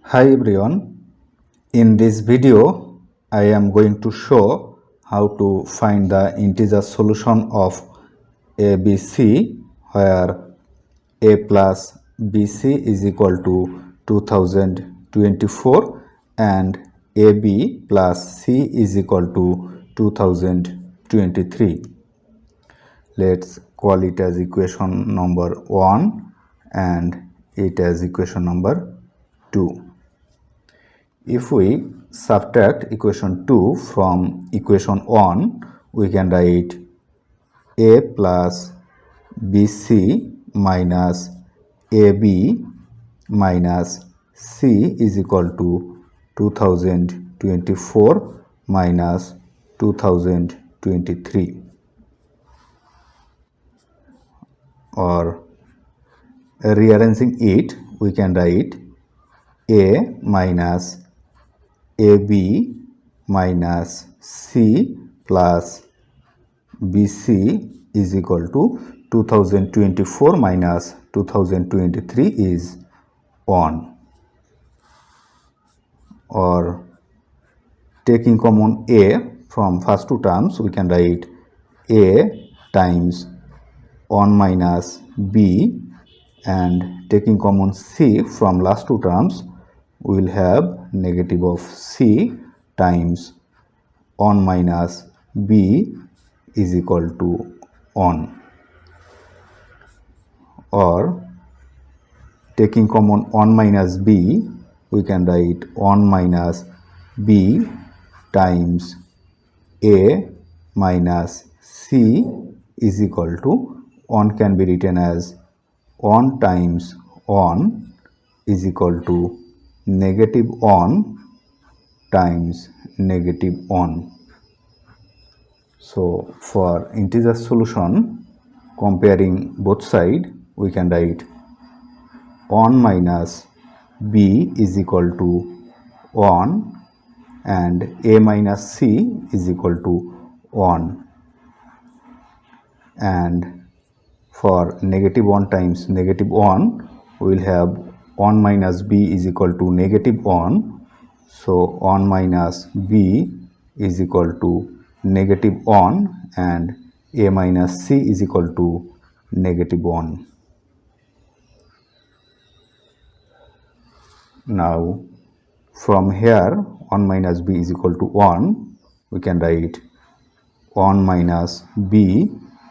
Hi everyone, in this video I am going to show how to find the integer solution of ABC where a plus BC is equal to 2024 and AB plus C is equal to 2023. Let's call it as equation number 1 and it as equation number 2. If we subtract equation 2 from equation 1, we can write a plus bc minus ab minus c is equal to 2024 minus 2023, or rearranging it, we can write a minus AB minus C plus BC is equal to 2024 minus 2023 is 1. Or taking common A from first two terms, we can write A times 1 minus B, and taking common C from last two terms, we will have negative of C times 1 minus B is equal to 1. Or taking common 1 minus B, we can write 1 minus B times A minus C is equal to 1 can be written as 1 times 1 is equal to negative 1 times negative 1. So for integer solution, comparing both sides, we can write 1 minus b is equal to 1 and a minus c is equal to 1. And for negative 1 times negative 1, we will have 1 minus b is equal to negative 1. So 1 minus b is equal to negative 1 and a minus c is equal to negative 1. Now from here 1 minus b is equal to 1, we can write 1 minus b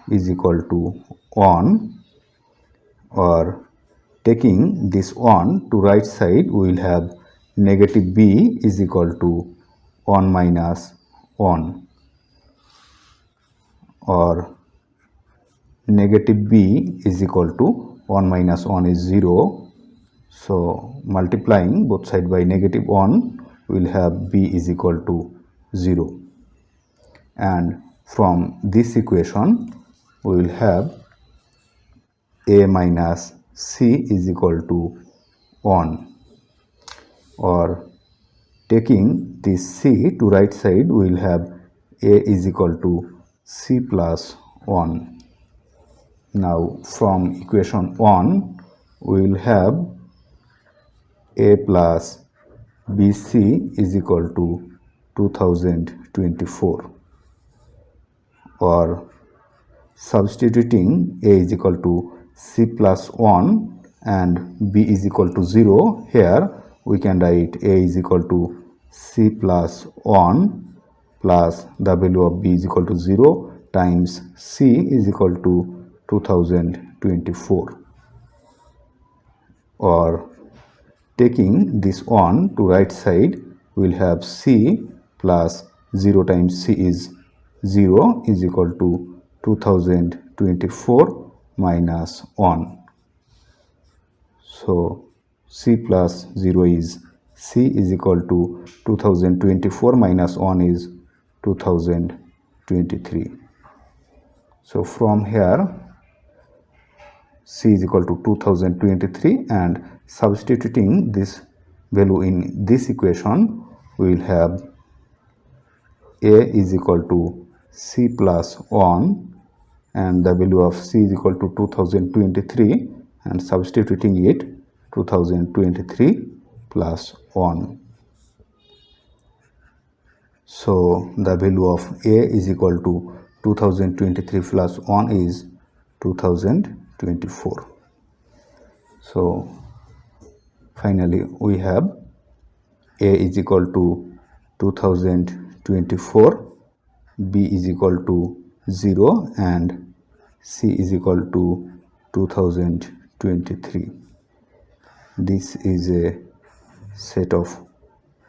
is equal to 1, or taking this 1 to right side, we will have negative b is equal to 1 minus 1, or negative b is equal to 1 minus 1 is 0. So multiplying both sides by negative 1, we will have b is equal to 0. And from this equation, we will have a minus c is equal to 1. Or taking this c to right side, we will have a is equal to c plus 1. Now from equation 1, we will have a plus bc is equal to 2024. Or substituting a is equal to c plus 1 and b is equal to 0, here we can write a is equal to c plus 1 plus the value of b is equal to 0 times c is equal to 2024. Or taking this 1 to right side, we will have c plus 0 times c is 0 is equal to 2024 minus 1. So c plus 0 is c is equal to 2024 minus 1 is 2023. So from here c is equal to 2023, and substituting this value in this equation, we will have a is equal to c plus 1 and the value of c is equal to 2023, and substituting it 2023 plus 1. So the value of A is equal to 2023 plus 1 is 2024. So finally we have A is equal to 2024, B is equal to 0 and C is equal to 2023. This is a set of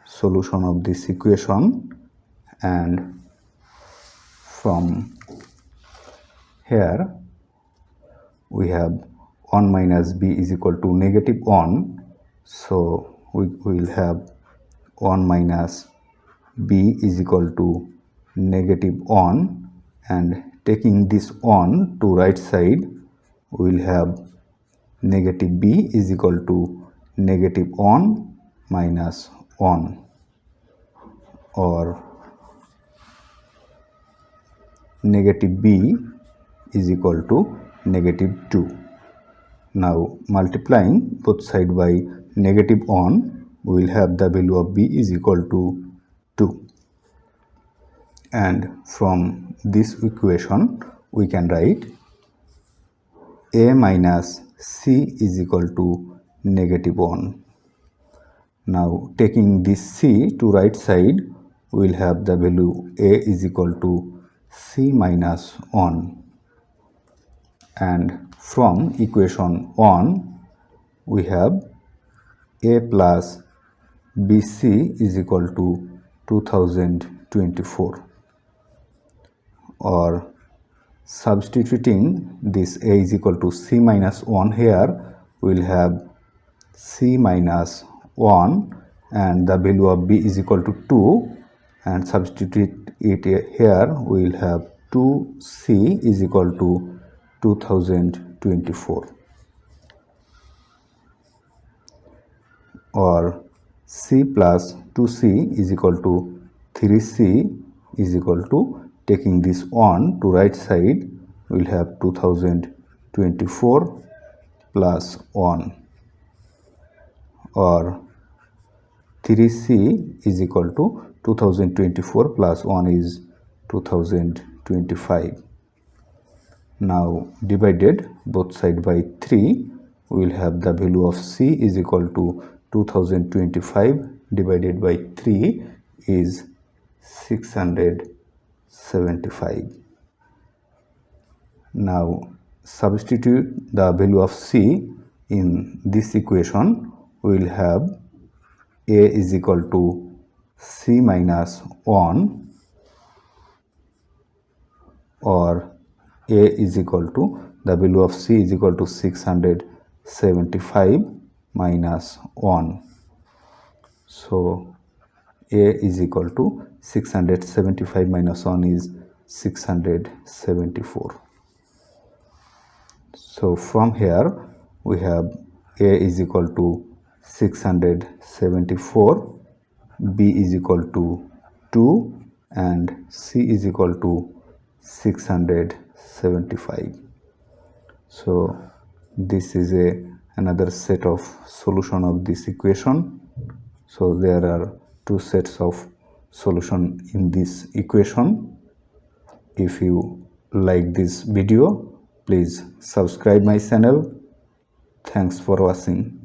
solution of this equation, and from here we have 1 minus b is equal to negative 1. So we will have 1 minus b is equal to negative 1, and taking this 1 to right side we will have negative b is equal to negative 1 minus 1, or negative b is equal to negative 2. Now multiplying both sides by negative 1, we will have the value of b is equal to 2. And from this equation we can write a minus c is equal to negative 1. Now taking this c to right side, we will have the value a is equal to c minus 1. And from equation 1 we have a plus bc is equal to 2024, or substituting this a is equal to c minus 1 here, we will have c minus 1 and the value of b is equal to 2, and substitute it here, we will have 2c is equal to 2024, or c plus 2c is equal to 3c is equal to, taking this 1 to right side, we will have 2024 plus 1, or 3c is equal to 2024 plus 1 is 2025. Now divided both sides by 3, we will have the value of c is equal to 2025 divided by 3 is 675. Now substitute the value of c in this equation, we will have a is equal to c minus 1, or a is equal to, the value of c is equal to 675 minus 1. So a is equal to 675 minus 1 is 674. So from here we have a is equal to 674, b is equal to 2 and c is equal to 675. So this is another set of solution of this equation. So there are two sets of solution in this equation. If you like this video, please subscribe my channel. Thanks for watching.